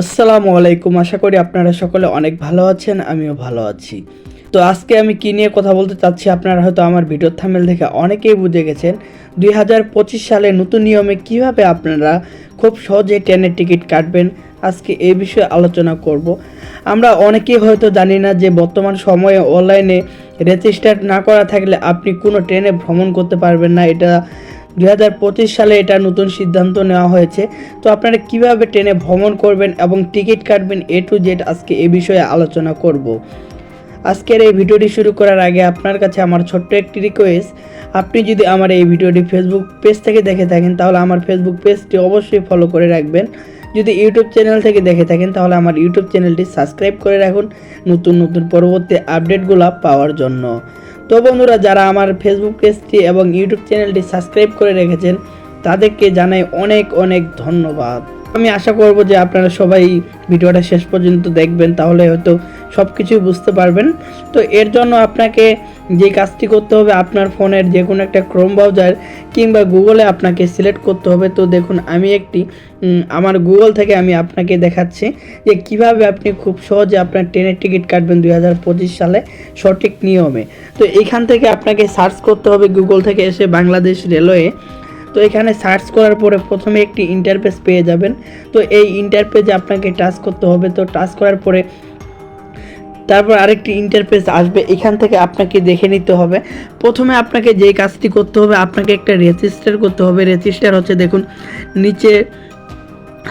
আসসালামু আলাইকুম। আশা করি আপনারা সকলে অনেক ভালো আছেন, আমিও ভালো আছি। তো আজকে আমি কী নিয়ে কথা বলতে চাচ্ছি, আপনারা হয়তো আমার ভিডিওর থাম্বনেল দেখে অনেকেই বুঝে গেছেন। 2025 সালে নতুন নিয়মে কিভাবে আপনারা খুব সহজে ট্রেনের টিকিট কাটবেন, আজকে এই বিষয়ে আলোচনা করব। আমরা অনেকেই হয়তো জানি না যে বর্তমান সময়ে অনলাইনে রেজিস্টার না করা থাকলে আপনি কোনো ট্রেনে ভ্রমণ করতে পারবেন না। এটা 2025 সালে এটা নতুন সিদ্ধান্ত নেওয়া হয়েছে। তো আপনারা কিভাবে ট্রেনে ভ্রমণ করবেন এবং টিকিট কাটবেন A to Z আজকে এ বিষয়ে আলোচনা করব। আজকের এই ভিডিওটি শুরু করার আগে আপনার কাছে আমার ছোট্ট একটি রিকোয়েস্ট, আপনি যদি আমার এই ভিডিওটি ফেসবুক পেজ থেকে দেখে থাকেন তাহলে আমার ফেসবুক পেজটি অবশ্যই ফলো করে রাখবেন। যদি ইউটিউব চ্যানেল থেকে দেখে থাকেন তাহলে আমার ইউটিউব চ্যানেলটি সাবস্ক্রাইব করে রাখুন নতুন নতুন পরবর্তী আপডেটগুলো পাওয়ার জন্য। তো বন্ধুরা, যারা আমার ফেসবুক পেজটি এবং ইউটিউব চ্যানেলটি সাবস্ক্রাইব করে রেখেছেন তাদেরকে জানাই অনেক অনেক ধন্যবাদ। আমি আশা করব যে আপনারা সবাই ভিডিওটা শেষ পর্যন্ত দেখবেন, তাহলে হয়তো সব কিছুই বুঝতে পারবেন। তো এর জন্য আপনাকে যে কাজটি করতে হবে, আপনার ফোনের যে কোনো একটা ক্রোম ব্রাউজার কিংবা গুগলে আপনাকে সিলেক্ট করতে হবে। তো দেখুন, আমি আমার গুগল থেকে আমি আপনাকে দেখাচ্ছি যে কিভাবে আপনি খুব সহজে আপনার ট্রেনের টিকিট কাটবেন 2025 সালে সঠিক নিয়মে। তো এইখান থেকে আপনাকে সার্চ করতে হবে, গুগল থেকে এসে বাংলাদেশ রেলওয়ে। তো এখানে সার্চ করার পরে প্রথমে একটি ইন্টারফেস পেয়ে যাবেন। তো এই ইন্টারফেসে আপনাকে টাচ করতে হবে। তো টাচ করার পরে তারপর আরেকটি ইন্টারফেস আসবে, এখান থেকে আপনাকে দেখে নিতে হবে। প্রথমে আপনাকে যে কাজটি করতে হবে, আপনাকে একটা রেজিস্টার করতে হবে। রেজিস্টার হচ্ছে দেখুন নিচে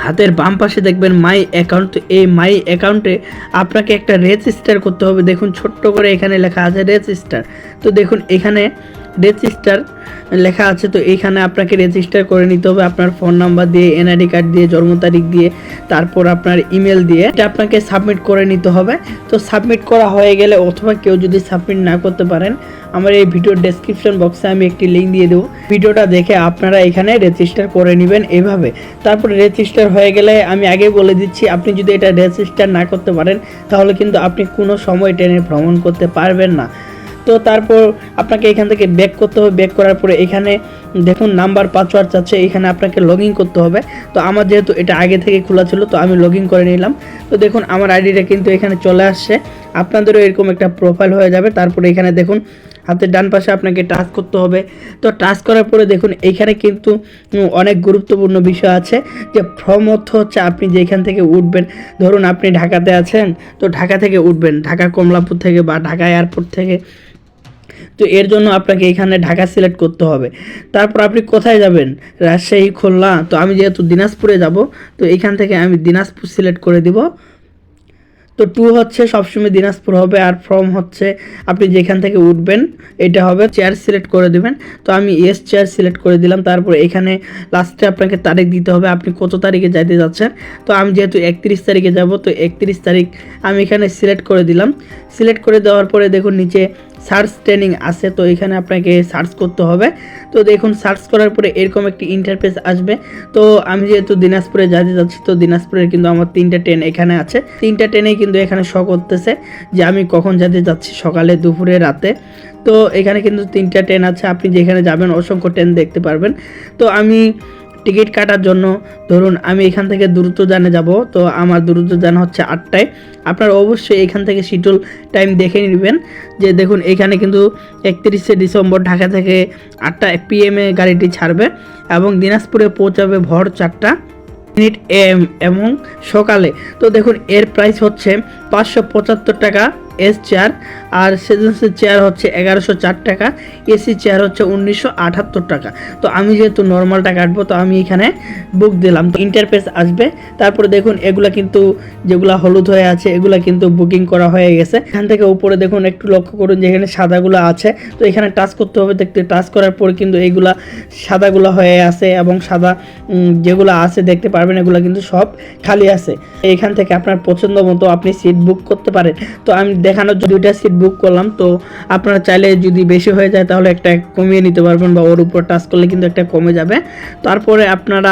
হাতের বাম পাশে দেখবেন মাই অ্যাকাউন্ট। এই মাই অ্যাকাউন্টে আপনাকে একটা রেজিস্টার করতে হবে। দেখুন ছোট্ট করে এখানে লেখা আছে রেজিস্টার। তো দেখুন এখানে রেজিস্টার লেখা আছে। তো এইখানে আপনাকে রেজিস্টার করে নিতে হবে আপনার ফোন নাম্বার দিয়ে, এনআইডি কার্ড দিয়ে, জন্ম তারিখ দিয়ে, তারপর আপনার ইমেল দিয়ে। এটা আপনাকে সাবমিট করে নিতে হবে। তো সাবমিট করা হয়ে গেলে, অথবা কেউ যদি সাবমিট না করতে পারেন, আমার এই ভিডিওর ডেসক্রিপশন বক্সে আমি একটি লিঙ্ক দিয়ে দেবো। ভিডিওটা দেখে আপনারা এখানে রেজিস্টার করে নেবেন এইভাবে। তারপরে রেজিস্টার হয়ে গেলে আমি আগেই বলে দিচ্ছি, আপনি যদি এটা রেজিস্টার না করতে পারেন তাহলে কিন্তু আপনি কোনো সময় ট্রেনে ভ্রমণ করতে পারবেন না। তো তারপর আপনাকে এখান থেকে ব্যাক করতে হবে। ব্যাক করার পরে এখানে দেখুন নাম্বার পাসওয়ার্ড চাচ্ছে, এখানে আপনাকে লগ ইন করতে হবে। তো আমার যেহেতু এটা আগে থেকে খোলা ছিল তো আমি লগ ইন করে নিলাম। তো দেখুন আমার আইডিটা কিন্তু এখানে চলে আসছে। আপনাদেরও এরকম একটা প্রোফাইল হয়ে যাবে। তারপরে এখানে দেখুন হাতের ডান পাশে আপনাকে টাচ করতে হবে। তো টাচ করার পরে দেখুন এইখানে কিন্তু অনেক গুরুত্বপূর্ণ বিষয় আছে, যে ফ্রম অর্থ হচ্ছে আপনি যেখান থেকে উঠবেন। ধরুন আপনি ঢাকাতে আছেন, তো ঢাকা থেকে উঠবেন, ঢাকা কমলাপুর থেকে বা ঢাকা এয়ারপোর্ট থেকে। তো এর জন্য আপনাকে এখানে ঢাকা সিলেক্ট করতে হবে। তারপর আপনি কোথায় যাবেন, রাজশাহী, খুলনা। তো আমি যেহেতু দিনাজপুরে যাব, তো এখান থেকে আমি দিনাজপুর সিলেক্ট করে দিব। তো টু হচ্ছে সবসময় দিনাজপুর হবে, আর ফ্রম হচ্ছে আপনি যেখান থেকে উঠবেন এটা হবে। চেয়ার সিলেক্ট করে দেবেন। তো আমি এস চেয়ার সিলেক্ট করে দিলাম। তারপর এখানে লাস্টে আপনাকে তারিখ দিতে হবে, আপনি কত তারিখে যাইতে যাচ্ছেন। তো আমি যেহেতু 31 তারিখে যাব, তো 31 তারিখ আমি এখানে সিলেক্ট করে দিলাম। সিলেক্ট করে দেওয়ার পরে দেখুন নিচে সার্চ ট্রেনিং আছে, তো এখানে আপনাকে সার্চ করতে হবে। তো দেখুন সার্চ করার পরে এরকম একটি ইন্টারফেস আসবে। তো আমি যেহেতু দিনাজপুরে যেতে যাচ্ছি, তো দিনাজপুরের কিন্তু আমার 3টা ট্রেন এখানে আছে। 3টা ট্রেনেই কিন্তু এখানে শো করতেছে যে আমি কখন যেতে যাচ্ছি, সকালে, দুপুরে, রাতে। তো এখানে কিন্তু 3টা ট্রেন আছে, আপনি যেখানে যাবেন অসংখ্য ট্রেন দেখতে পারবেন। তো আমি টিকিট কাটার জন্য ধরুন আমি এখান থেকে দ্রুতযানে যাব। তো আমার দ্রুতযান হচ্ছে 8টায়। আপনারা অবশ্যই এখান থেকে শিডিউল টাইম দেখে নেবেন। যে দেখুন এখানে কিন্তু 31শে ডিসেম্বর ঢাকা থেকে 8টা PM গাড়িটি ছাড়বে এবং দিনাজপুরে পৌঁছাবে ভোর 4:00 AM এবং সকালে। তো দেখুন এর প্রাইস হচ্ছে 575 টাকা এস চেয়ার, আর সেজেন্সের চেয়ার হচ্ছে 1104 টাকা, এসি চেয়ার হচ্ছে 1978 টাকা। তো আমি যেহেতু নর্মালটা কাটবো, তো আমি এখানে বুক দিলাম। তো ইন্টারফেস আসবে। তারপরে দেখুন এগুলা কিন্তু যেগুলা হলুদ হয়ে আছে এগুলা কিন্তু বুকিং করা হয়ে গেছে। এখান থেকে উপরে দেখুন একটু লক্ষ্য করুন যে এখানে সাদাগুলো আছে। তো এখানে টাচ করতে হবে। দেখতে টাচ করার পর কিন্তু এইগুলা সাদাগুলো হয়ে আছে এবং সাদা যেগুলো আছে দেখতে পারবেন এগুলো কিন্তু সব খালি আছে। এখান থেকে আপনার পছন্দ মতো আপনি সিট বুক করতে পারেন। তো আমি দেখানোর জন্য 2টা সিট বুক করলাম। তো আপনারা চাইলে যদি বেশি হয়ে যায় তাহলে একটা কমিয়ে নিতে পারবেন, বা ওর উপর টাচ করলে কিন্তু একটা কমে যাবে। তারপরে আপনারা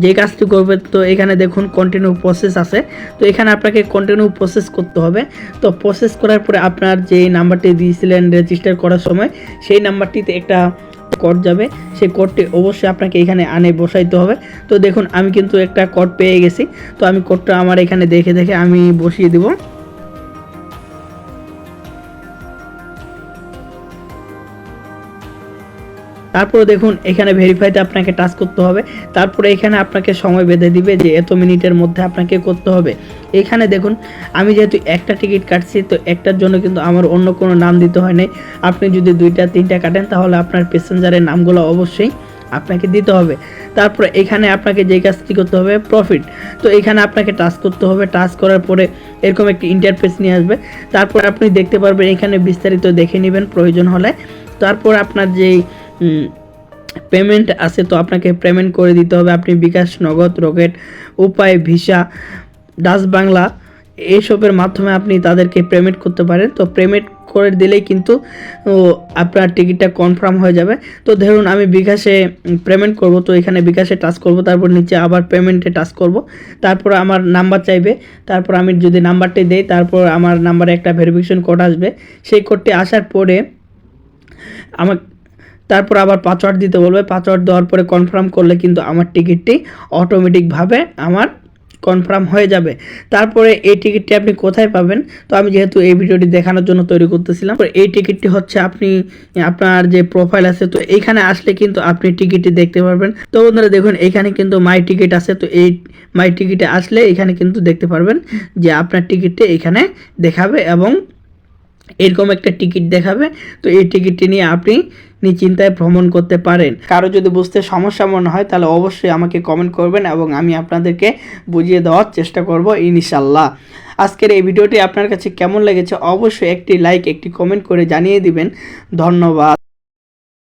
যে কাজটি করবেন, তো এখানে দেখুন কন্টিনিউ প্রসেস আছে। তো এখানে আপনাকে কন্টিনিউ প্রসেস করতে হবে। তো প্রসেস করার পরে আপনার যে নাম্বারটি দিয়েছিলেন রেজিস্টার করার সময়, সেই নাম্বারটিতে একটা কোড যাবে, সেই কোডটি অবশ্যই আপনাকে এখানে আনে বসাইতে হবে। তো দেখুন আমি কিন্তু একটা কোড পেয়ে গেছি, তো আমি কোডটা আমার এখানে দেখে দেখে আমি বসিয়ে দিব। তারপরে দেখুন এখানে ভেরিফাইতে আপনাকে টাচ করতে হবে। তারপরে এখানে আপনাকে সময় বেঁধে দিবে যে এত মিনিটের মধ্যে আপনাকে করতে হবে। এখানে দেখুন আমি যেহেতু একটা টিকিট কাটছি, তো একটার জন্য কিন্তু আমার অন্য কোনো নাম দিতে হয় নাই। আপনি যদি 2টা 3টা কাটেন তাহলে আপনার প্যাসেঞ্জারের নামগুলো অবশ্যই আপনাকে দিতে হবে। তারপরে এখানে আপনাকে যে কাজটি করতে হবে প্রফিট, তো এখানে আপনাকে টাচ করতে হবে। টাচ করার পরে এরকম একটি ইন্টারফেস নিয়ে আসবে। তারপর আপনি দেখতে পারবেন এখানে বিস্তারিত দেখে নেবেন প্রয়োজন হলে। তারপর আপনার যেই পেমেন্ট আছে, তো আপনাকে পেমেন্ট করে দিতে হবে। আপনি বিকাশ, নগদ, রকেট, উপায়, ভিসা, ডাচ বাংলা এইসবের মাধ্যমে আপনি তাদেরকে পেমেন্ট করতে পারেন। তো পেমেন্ট করে দিলেই কিন্তু আপনার টিকিটটা কনফার্ম হয়ে যাবে। তো ধরুন আমি বিকাশে পেমেন্ট করব, তো এখানে বিকাশে টাচ করব, তারপর নিচে আবার পেমেন্টে টাচ করব। তারপর আমার নাম্বার চাইবে, তারপর আমি যদি নাম্বারটি দেই, তারপর আমার নাম্বারে একটা ভেরিফিকেশন কোড আসবে। সেই কোডটি আসার পরে আমার তারপর আবার পাসওয়ার্ড দিতে বলবে। পাসওয়ার্ড দেওয়ার পরে কনফার্ম করলে কিন্তু আমার টিকিটটি অটোমেটিকভাবে আমার কনফার্ম হয়ে যাবে। তারপরে এই টিকিটটি আপনি কোথায় পাবেন, তো আমি যেহেতু এই ভিডিওটি দেখানোর জন্য তৈরি করতেছিলাম, এই টিকিটটি হচ্ছে আপনি আপনার যে প্রোফাইল আছে, তো এইখানে আসলে কিন্তু আপনি টিকিটটি দেখতে পারবেন। তো বন্ধুরা দেখুন এখানে কিন্তু মাই টিকিট আছে, তো এই মাই টিকিটে আসলে এখানে কিন্তু দেখতে পারবেন যে আপনার টিকিটটি এখানে দেখাবে এবং এরকম একটা টিকিট দেখাবে। তো এই টিকিটটি নিয়ে আপনি নিশ্চিন্তায় ভ্রমণ করতে পারেন। কারো যদি বুঝতে সমস্যা মনে হয় তাহলে অবশ্যই আমাকে কমেন্ট করবেন এবং আমি আপনাদেরকে বুঝিয়ে দেওয়ার চেষ্টা করব ইনশাল্লাহ। আজকের এই ভিডিওটি আপনার কাছে কেমন লেগেছে অবশ্যই একটি লাইক, একটি কমেন্ট করে জানিয়ে দিবেন। ধন্যবাদ।